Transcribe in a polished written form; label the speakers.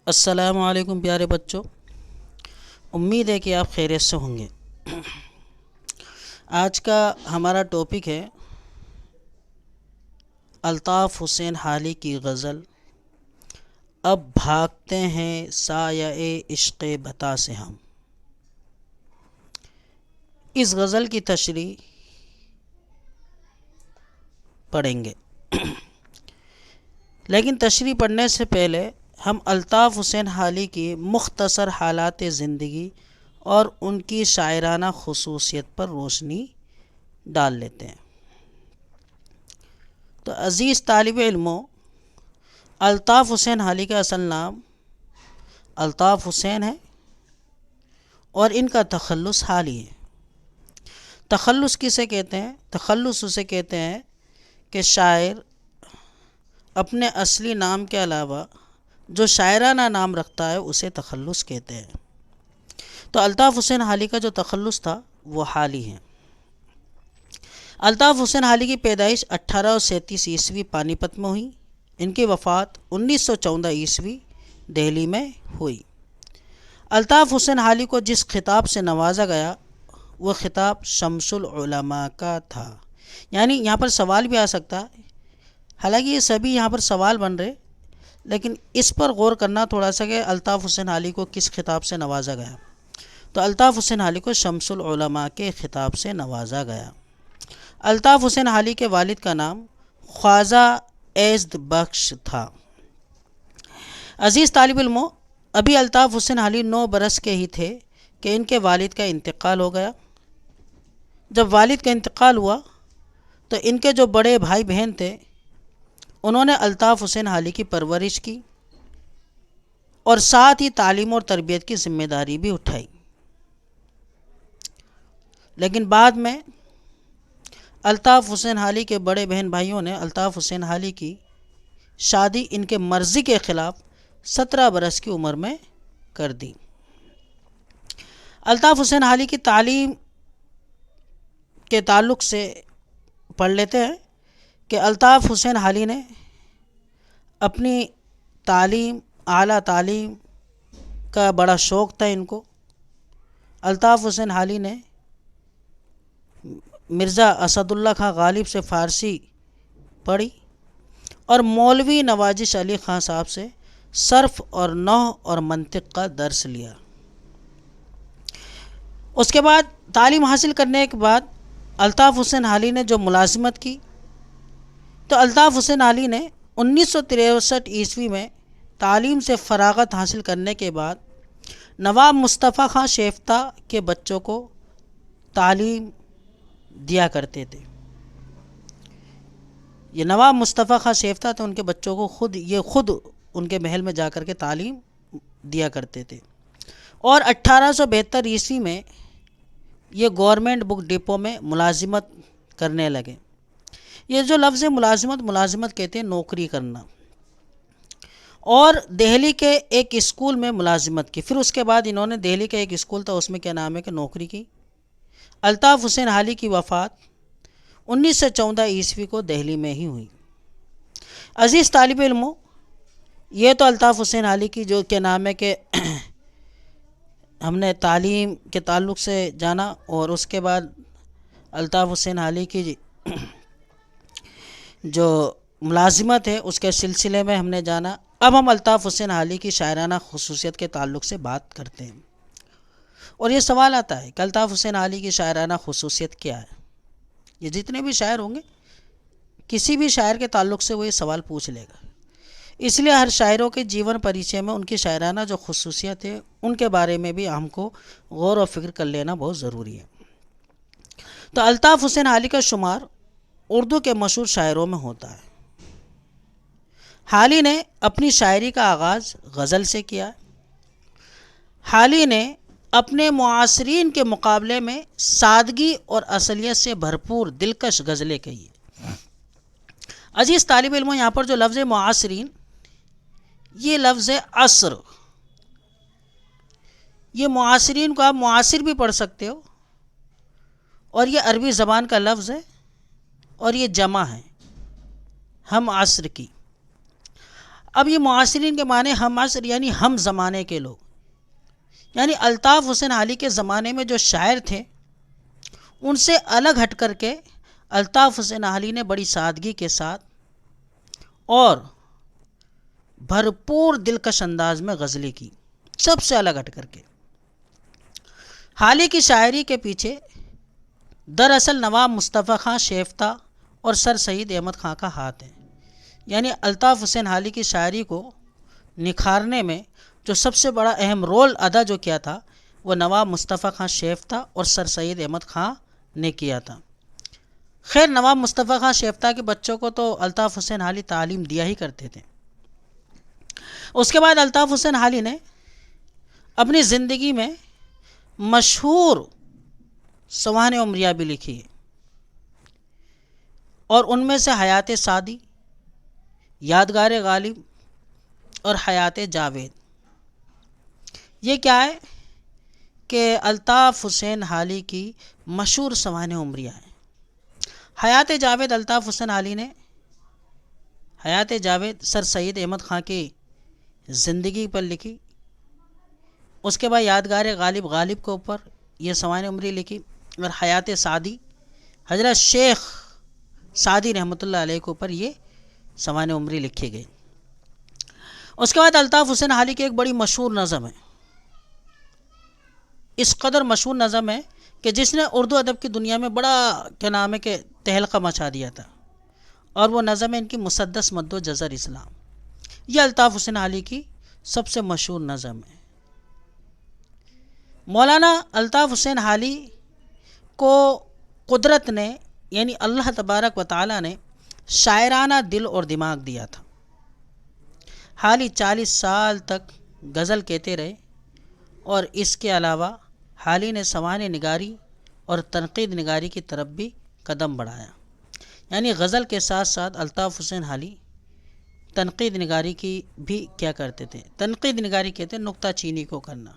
Speaker 1: السلام علیکم پیارے بچوں، امید ہے کہ آپ خیریت سے ہوں گے۔ آج کا ہمارا ٹاپک ہے الطاف حسین حالی کی غزل اب بھاگتے ہیں سایۂ عشق بتا سے ہم۔ اس غزل کی تشریح پڑھیں گے، لیکن تشریح پڑھنے سے پہلے ہم الطاف حسین حالی کی مختصر حالات زندگی اور ان کی شاعرانہ خصوصیت پر روشنی ڈال لیتے ہیں۔ تو عزیز طالب علموں، الطاف حسین حالی کا اصل نام الطاف حسین ہے اور ان کا تخلص حالی ہے۔ تخلص کسے کہتے ہیں؟ تخلص اسے کہتے ہیں کہ شاعر اپنے اصلی نام کے علاوہ جو شاعرانہ نام رکھتا ہے اسے تخلص کہتے ہیں۔ تو الطاف حسین حالی کا جو تخلص تھا وہ حالی ہے۔ الطاف حسین حالی کی پیدائش 1837 عیسوی پانی پت میں ہوئی۔ ان کی وفات 1914 عیسوی دہلی میں ہوئی۔ الطاف حسین حالی کو جس خطاب سے نوازا گیا وہ خطاب شمس العلماء کا تھا۔ یعنی یہاں پر سوال بھی آ سکتا ہے، حالانکہ یہ سبھی یہاں پر سوال بن رہے، لیکن اس پر غور کرنا تھوڑا سا کہ الطاف حسین حالی کو کس خطاب سے نوازا گیا۔ تو الطاف حسین حالی کو شمس العلماء کے خطاب سے نوازا گیا۔ الطاف حسین حالی کے والد کا نام خواجہ عزت بخش تھا۔ عزیز طالب علموں، ابھی الطاف حسین حالی 9 برس کے ہی تھے کہ ان کے والد کا انتقال ہو گیا۔ جب والد کا انتقال ہوا تو ان کے جو بڑے بھائی بہن تھے انہوں نے الطاف حسین حالی کی پرورش کی اور ساتھ ہی تعلیم اور تربیت کی ذمہ داری بھی اٹھائی۔ لیکن بعد میں الطاف حسین حالی کے بڑے بہن بھائیوں نے الطاف حسین حالی کی شادی ان کے مرضی کے خلاف 17 برس کی عمر میں کر دی۔ الطاف حسین حالی کی تعلیم کے تعلق سے پڑھ لیتے ہیں کہ الطاف حسین حالی نے اپنی تعلیم، اعلیٰ تعلیم کا بڑا شوق تھا ان کو۔ الطاف حسین حالی نے مرزا اسد اللہ خان غالب سے فارسی پڑھی اور مولوی نوازش علی خان صاحب سے صرف اور نحو اور منطق کا درس لیا۔ اس کے بعد تعلیم حاصل کرنے کے بعد الطاف حسین حالی نے جو ملازمت کی، تو الطاف حسین حالی نے 1963 عیسوی میں تعلیم سے فراغت حاصل کرنے کے بعد نواب مصطفیٰ خان شیفتہ کے بچوں کو تعلیم دیا کرتے تھے۔ یہ نواب مصطفیٰ خان شیفتہ تھے، ان کے بچوں کو خود ان کے محل میں جا کر کے تعلیم دیا کرتے تھے۔ اور 1872 عیسوی میں یہ گورنمنٹ بک ڈپو میں ملازمت کرنے لگے۔ یہ جو لفظ ملازمت کہتے ہیں نوکری کرنا، اور دہلی کے ایک اسکول میں ملازمت کی۔ پھر اس کے بعد انہوں نے دہلی کا ایک اسکول تھا، اس میں کیا نام ہے کہ نوکری کی۔ الطاف حسین حالی کی وفات 1914 عیسوی کو دہلی میں ہی ہوئی۔ عزیز طالب علموں، یہ تو الطاف حسین حالی کی جو کیا نام ہے کہ ہم نے تعلیم کے تعلق سے جانا، اور اس کے بعد الطاف حسین حالی کی جو ملازمت ہے اس کے سلسلے میں ہم نے جانا۔ اب ہم الطاف حسین حالی کی شاعرانہ خصوصیت کے تعلق سے بات کرتے ہیں، اور یہ سوال آتا ہے کہ الطاف حسین حالی کی شاعرانہ خصوصیت کیا ہے؟ یہ جتنے بھی شاعر ہوں گے کسی بھی شاعر کے تعلق سے وہ یہ سوال پوچھ لے گا، اس لیے ہر شاعروں کے جیون پریچے میں ان کی شاعرانہ جو خصوصیت ہے ان کے بارے میں بھی ہم کو غور و فکر کر لینا بہت ضروری ہے۔ تو الطاف حسین حالی کا شمار اردو کے مشہور شاعروں میں ہوتا ہے۔ حالی نے اپنی شاعری کا آغاز غزل سے کیا۔ حالی نے اپنے معاصرین کے مقابلے میں سادگی اور اصلیت سے بھرپور دلکش غزلیں کہی۔ عزیز طالب علموں، یہاں پر جو لفظ معاصرین، یہ لفظ عصر، یہ معاصرین کو آپ معاصر بھی پڑھ سکتے ہو، اور یہ عربی زبان کا لفظ ہے اور یہ جمع ہے ہم عصر کی۔ اب یہ معاصرین کے معنی ہم عصر یعنی ہم زمانے کے لوگ، یعنی الطاف حسین حالی کے زمانے میں جو شاعر تھے ان سے الگ ہٹ کر کے الطاف حسین حالی نے بڑی سادگی کے ساتھ اور بھرپور دلکش انداز میں غزلیں کی، سب سے الگ ہٹ کر کے۔ حالی کی شاعری کے پیچھے دراصل نواب مصطفیٰ خان شیفتہ اور سر سید احمد خان کا ہاتھ ہے، یعنی الطاف حسین حالی کی شاعری کو نکھارنے میں جو سب سے بڑا اہم رول ادا جو کیا تھا وہ نواب مصطفیٰ خان شیفتہ اور سر سید احمد خان نے کیا تھا۔ خیر نواب مصطفیٰ خان شیفتہ کے بچوں کو تو الطاف حسین حالی تعلیم دیا ہی کرتے تھے۔ اس کے بعد الطاف حسین حالی نے اپنی زندگی میں مشہور سوانح عمریہ بھی لکھی ہے، اور ان میں سے حیات سعدی، یادگار غالب اور حیات جاوید، یہ کیا ہے کہ الطاف حسین حالی کی مشہور سوانح عمریہ ہیں۔ حیات جاوید الطاف حسین حالی نے حیات جاوید سر سید احمد خان کی زندگی پر لکھی، اس کے بعد یادگار غالب کے اوپر یہ سوانح عمری لکھی، اور حیات سعدی حضرت شیخ سعدی رحمۃ اللہ علیہ کے اوپر یہ سوانح عمری لکھی گئی۔ اس کے بعد الطاف حسین حالی کی ایک بڑی مشہور نظم ہے، اس قدر مشہور نظم ہے کہ جس نے اردو ادب کی دنیا میں بڑا کیا نام ہے کہ تہلکہ مچا دیا تھا، اور وہ نظم ہے ان کی مسدس مد و جزر اسلام۔ یہ الطاف حسین حالی کی سب سے مشہور نظم ہے۔ مولانا الطاف حسین حالی کو قدرت نے یعنی اللہ تبارک و تعالی نے شاعرانہ دل اور دماغ دیا تھا۔ حالی 40 سال تک غزل کہتے رہے، اور اس کے علاوہ حالی نے سوانح نگاری اور تنقید نگاری کی طرف بھی قدم بڑھایا، یعنی غزل کے ساتھ ساتھ الطاف حسین حالی تنقید نگاری کی بھی کیا کرتے تھے، تنقید نگاری کہتے ہیں نکتہ چینی کو کرنا۔